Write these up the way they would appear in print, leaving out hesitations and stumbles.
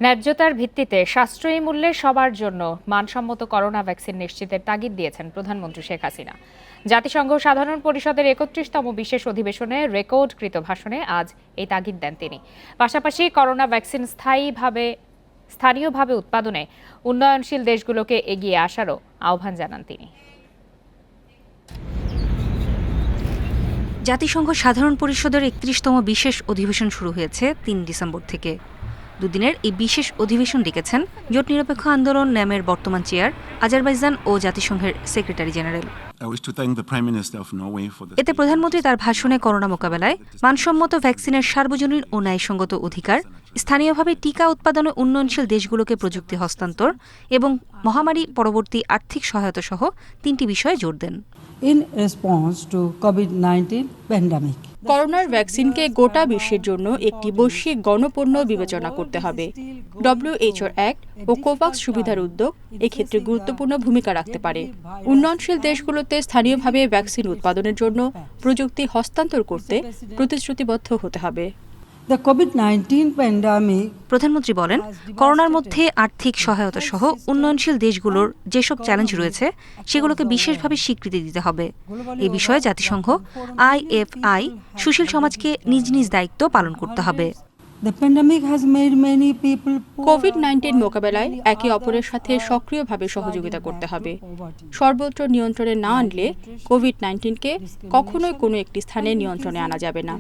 ন্যায্যতার ভিত্তিতে সাশ্রয়ী মূল্যে সবার জন্য মানসম্মত করোনা ভ্যাকসিন নিশ্চিতের তাগিদ দিয়েছেন প্রধানমন্ত্রী শেখ হাসিনা। জাতিসংঘ সাধারণ পরিষদের ৩১তম বিশেষ অধিবেশনে রেকর্ডকৃত ভাষণে আজ এই তাগিদ দেন তিনি। পাশাপাশি করোনা ভ্যাকসিন স্থানীয়ভাবে উৎপাদনে উন্নয়নশীল দেশগুলোকে এগিয়ে আসারও আহ্বান জানান তিনি। জাতিসংঘ সাধারণ পরিষদের ৩১তম বিশেষ অধিবেশন শুরু হয়েছে ৩ ডিসেম্বর থেকে। দুদিনের এই বিশেষ অধিবেশন ডেকেছেন জোট নিরপেক্ষ আন্দোলন ন্যামের বর্তমান চেয়ার আজারবাইজান ও জাতিসংঘের সেক্রেটারি জেনারেল। এতে প্রধানমন্ত্রী তার ভাষণে করোনা মোকাবেলায় মানসম্মত ভ্যাকসিনের সার্বজনীন ও ন্যায়সঙ্গত অধিকার, স্থানীয়ভাবে টিকা উৎপাদনে উন্নয়নশীল দেশগুলোকে প্রযুক্তি হস্তান্তর এবং মহামারী পরবর্তী আর্থিক সহায়তা সহ 3টি বিষয়ে জোর দেন। In response to COVID-19 pandemic. করোনার ভ্যাকসিনকে গোটা বিশ্বের জন্য একটি বৈশ্বিক গণপণ্য বিবেচনা করতে হবে। WHO অ্যাক্ট ও কোভাক্স সুবিধার উদ্যোগ এক্ষেত্রে গুরুত্বপূর্ণ ভূমিকা রাখতে পারে। উন্নয়নশীল দেশগুলোতে স্থানীয়ভাবে ভ্যাকসিন উৎপাদনের জন্য প্রযুক্তি হস্তান্তর করতে প্রতিশ্রুতিবদ্ধ হতে হবে। The COVID-19 pandemic. প্রধানমন্ত্রী বলেন, করোনার মধ্যে আর্থিক সহায়তা সহ উন্নয়নশীল দেশগুলোর যেসব চ্যালেঞ্জ রয়েছে সেগুলোকে বিশেষভাবে স্বীকৃতি দিতে হবে। এই বিষয়ে জাতিসংঘ IFI সুশীল সমাজকে নিজ নিজ দায়িত্ব পালন করতে হবে। The pandemic has made many people COVID-19 মোকাবেলায় একে অপরের সাথে সক্রিয়ভাবে সহযোগিতা করতে হবে। সর্বত্র নিয়ন্ত্রণে না আনলে COVID-19কে কখনোই কোনো একটি স্থানে নিয়ন্ত্রণে আনা যাবে না।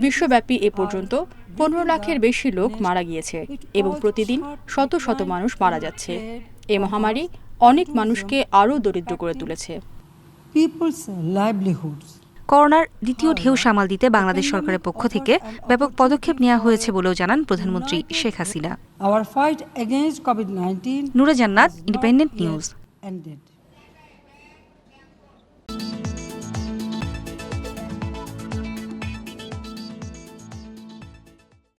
বিশ্বব্যাপী এ পর্যন্ত 15 লাখের বেশি লোক মারা গিয়েছে এবং প্রতিদিন শত শত মানুষ মারা যাচ্ছে। এই মহামারী অনেক মানুষকে আরও দরিদ্র করে তুলেছে। people's livelihoods. করোনার দ্বিতীয় ঢেউ সামাল দিতে বাংলাদেশ সরকারের পক্ষ থেকে ব্যাপক পদক্ষেপ নেওয়া হয়েছে বলেও জানান প্রধানমন্ত্রী Sheikh Hasina. Our fight against COVID-19 নূরে জান্নাত, ইন্ডিপেন্ডেন্ট নিউজ। ended.